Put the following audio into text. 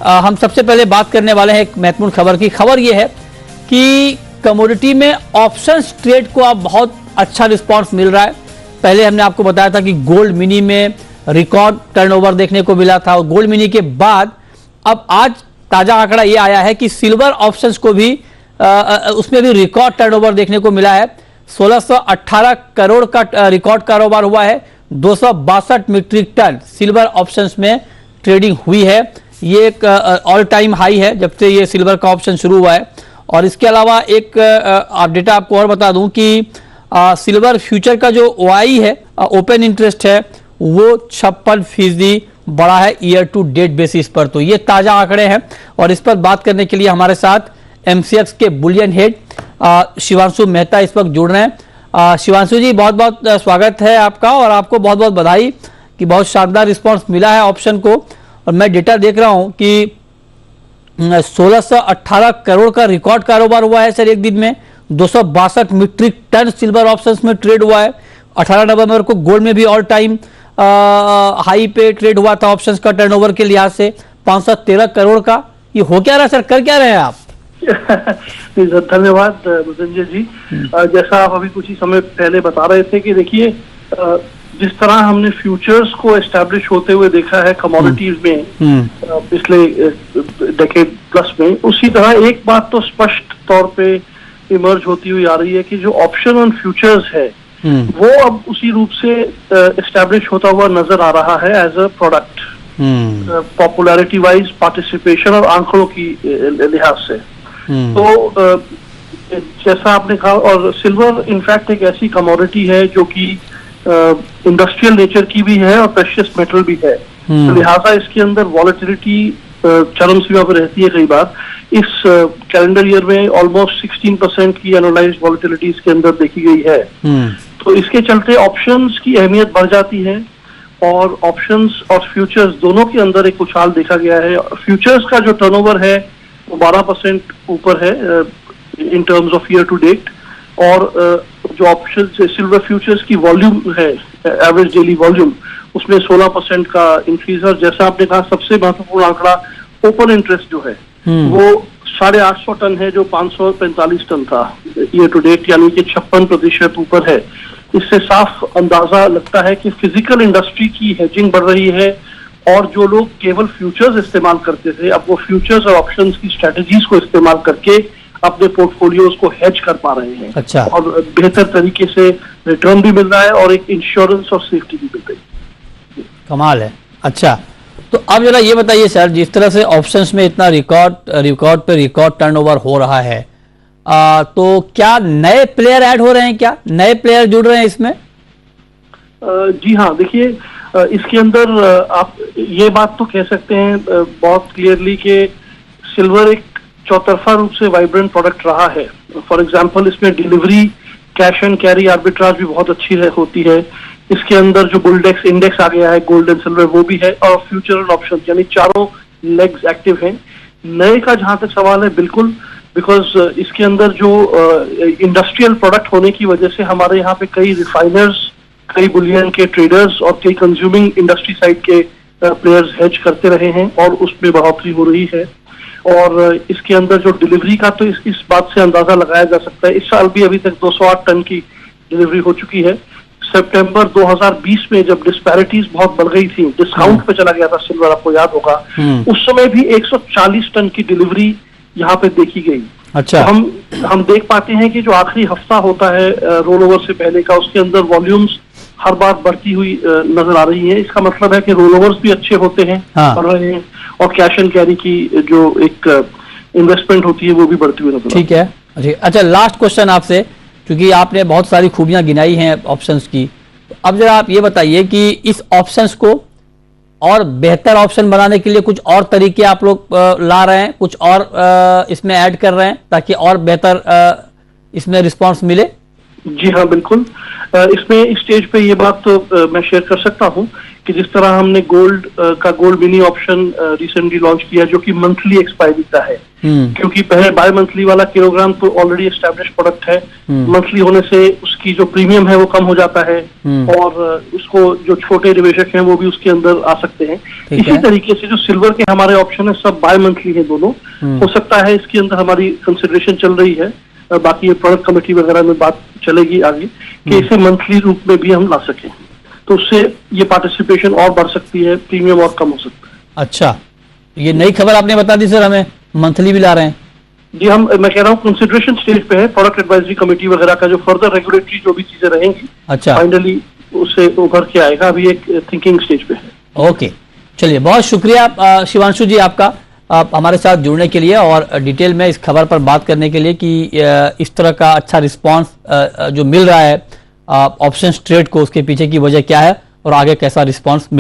हम सबसे पहले बात करने वाले हैं एक महत्वपूर्ण खबर की। खबर यह है कि कमोडिटी में ऑप्शंस ट्रेड को अब बहुत अच्छा रिस्पांस मिल रहा है। पहले हमने आपको बताया था कि गोल्ड मिनी में रिकॉर्ड टर्नओवर देखने को मिला था और गोल्ड मिनी के बाद अब आज ताजा आंकड़ा यह आया है कि सिल्वर ऑप्शंस को भी उसमें भी रिकॉर्ड टर्नओवर देखने को मिला है। 1618 करोड़ का रिकॉर्ड कारोबार हुआ है। 262 मीट्रिक टन सिल्वर ऑप्शंस में ट्रेडिंग हुई है। ये एक ऑल टाइम हाई है जब से ये सिल्वर का ऑप्शन शुरू हुआ है। और इसके अलावा एक डेटा आपको और बता दूं कि सिल्वर फ्यूचर का जो ओआई है, ओपन इंटरेस्ट है, वो 56% बढ़ा है ईयर टू डेट बेसिस पर। तो ये ताजा आंकड़े हैं और इस पर बात करने के लिए हमारे साथ एमसीएक्स के बुलियन हेड शिवांशु मेहता इस वक्त जुड़ रहे हैं। शिवांशु जी, बहुत बहुत स्वागत है आपका और आपको बहुत बहुत बधाई कि बहुत शानदार रिस्पांस मिला है ऑप्शन को। और मैं डेटा देख रहा हूं कि 1618 करोड़ का रिकॉर्ड कारोबार हुआ है सर एक दिन में। 262 मीट्रिक टन सिल्वर ऑप्शंस में ट्रेड हुआ है। 18 नवंबर को गोल्ड में भी ऑल टाइम हाई पे ट्रेड हुआ था ऑप्शंस का टर्नओवर के लिहाज से 513 करोड़ का। ये हो क्या रहा सर, कर क्या रहे हैं आप? धन्यवाद संजय जी। जैसा आप अभी कुछ ही समय पहले बता रहे थे कि देखिए जिस तरह हमने फ्यूचर्स को एस्टैब्लिश होते हुए देखा है कमोडिटीज में पिछले डेकेड प्लस में, उसी तरह एक बात तो स्पष्ट तौर पे इमर्ज होती हुई आ रही है कि जो ऑप्शन ऑन फ्यूचर्स है वो अब उसी रूप से एस्टैब्लिश होता हुआ नजर आ रहा है as a product, popularity wise, participation और आंकड़ों की लिहाज से। तो जैसा आपने कहा, और सिल्वर इनफैक्ट एक ऐसी कमोडिटी है जो कि इंडस्ट्रियल नेचर की भी है और प्रेशियस मेटल भी है। तो लिहाजा इसके अंदर वॉलेटिलिटी चरम सीमा पर रहती है। कई बार इस कैलेंडर ईयर में ऑलमोस्ट 16% की एनुअलाइज्ड वॉलेटिलिटी इसके अंदर देखी गई है। तो इसके चलते ऑप्शंस की अहमियत बढ़ जाती है और ऑप्शंस और फ्यूचर्स दोनों के अंदर एक उछाल देखा गया है। फ्यूचर्स का जो टर्नओवर है वो 12% ऊपर है in terms of year to date, और जो ऑप्शन सिल्वर फ्यूचर्स की वॉल्यूम है, एवरेज डेली वॉल्यूम, उसमें 16% का इंक्रीज है। जैसा आपने कहा, सबसे महत्वपूर्ण आंकड़ा ओपन इंटरेस्ट जो है वो 850 टन है जो 545 टन था ईयर टू डेट, यानी कि 56% ऊपर है। इससे साफ अंदाजा लगता है कि फिजिकल इंडस्ट्री की हेजिंग बढ़ रही है और जो लोग केवल फ्यूचर्स इस्तेमाल करते थे अब वो फ्यूचर्स और ऑप्शंस की स्ट्रेटजीज को इस्तेमाल करके अपने पोर्टफोलियोज को हेज कर पा रहे हैं। अच्छा। और बेहतर तरीके से रिटर्न भी मिल रहा है और एक इंश्योरेंस और सेफ्टी भी मिल रही है। कमाल है। अच्छा, तो अब जरा ये बताइए सर, जिस तरह से ऑप्शंस में इतना रिकॉर्ड पे रिकॉर्ड टर्नओवर हो रहा है, तो क्या नए प्लेयर ऐड हो रहे हैं, क्या नए प्लेयर जुड़ रहे हैं इसमें? जी हाँ, देखिए इसके अंदर आप ये बात तो कह सकते हैं बहुत क्लियरली कि सिल्वर एक चौतरफा रूप से वाइब्रेंट प्रोडक्ट रहा है। फॉर एग्जांपल इसमें delivery, cash and carry arbitrage भी बहुत अच्छी होती है। इसके अंदर जो बुलडेक्स इंडेक्स आ गया है गोल्ड एंड सिल्वर वो भी है, और फ्यूचर एंड ऑप्शन, यानी चारों लेग्स एक्टिव हैं। नए का जहां तक सवाल है, बिल्कुल, बिकॉज इसके अंदर जो इंडस्ट्रियल प्रोडक्ट होने की वजह से हमारे यहाँ पे कई रिफाइनर्स, कई बुलियन के ट्रेडर्स और कई कंज्यूमिंग इंडस्ट्री साइड के प्लेयर्स हेज करते रहे हैं और उसमें बढ़ोतरी हो रही है। और इसके अंदर जो डिलीवरी का, तो इस बात से अंदाजा लगाया जा सकता है, इस साल भी अभी तक 208 टन की डिलीवरी हो चुकी है। सितंबर 2020 में जब डिस्पैरिटीज बहुत बढ़ गई थी, डिस्काउंट पे चला गया था सिल्वर, आपको याद होगा, उस समय भी 140 टन की डिलीवरी यहाँ पे देखी गई। अच्छा। तो हम देख पाते हैं कि जो आखिरी हफ्ता होता है रोल ओवर से पहले का, उसके अंदर वॉल्यूम्स हर बार बढ़ती हुई नजर आ रही है। इसका मतलब है कि रोल ओवर्स भी अच्छे होते हैं, बढ़ रहे हैं, और कैश एंड कैरी की जो एक इन्वेस्टमेंट होती है वो भी बढ़ती हुई नजर। ठीक है। अच्छा, लास्ट क्वेश्चन आपसे, क्योंकि आपने बहुत सारी खूबियां गिनाई हैं ऑप्शंस की, तो अब जरा आप ये बताइए कि इस ऑप्शंस को और बेहतर ऑप्शन बनाने के लिए कुछ और तरीके आप लोग ला रहे हैं, कुछ और इसमें ऐड कर रहे हैं ताकि और बेहतर इसमें रिस्पांस मिले? जी हाँ, बिल्कुल। इसमें इस स्टेज पे ये बात तो मैं शेयर कर सकता हूँ कि जिस तरह हमने gold mini option recently launch किया जो कि मंथली एक्सपायरी का है, क्योंकि पहले बाय मंथली वाला किलोग्राम तो ऑलरेडी एस्टेब्लिश प्रोडक्ट है। मंथली होने से उसकी जो प्रीमियम है वो कम हो जाता है और उसको जो छोटे निवेशक हैं वो भी उसके अंदर आ सकते हैं। इसी तरीके से जो सिल्वर के हमारे ऑप्शन है सब बाय मंथली है दोनों। हो सकता है इसके अंदर हमारी कंसिडरेशन चल रही है, बाकी ये प्रोडक्ट कमेटी वगैरह में बात चलेगी आगे कि इसे मंथली रूप में भी हम ला सकें, तो उससे ये पार्टिसिपेशन और बढ़ सकती है, प्रीमियम और कम हो सकता है। अच्छा, ये नई खबर आपने बता दी सर, हमें मंथली भी ला रहे हैं जी। मैं कह रहा हूँ कंसिडरेशन स्टेज पे है, प्रोडक्ट एडवाइजरी कमेटी वगैरह का जो फर्दर रेगुलेटरी जो भी चीजें रहेंगी, अच्छा, फाइनली उससे उभर के आएगा, अभी एक थिंकिंग स्टेज पे है। ओके, चलिए, बहुत शुक्रिया शिवांशु जी आपका हमारे साथ जुड़ने के लिए और डिटेल में इस खबर पर बात करने के लिए कि इस तरह का अच्छा रिस्पांस जो मिल रहा है ऑप्शंस ट्रेड को, उसके पीछे की वजह क्या है और आगे कैसा रिस्पांस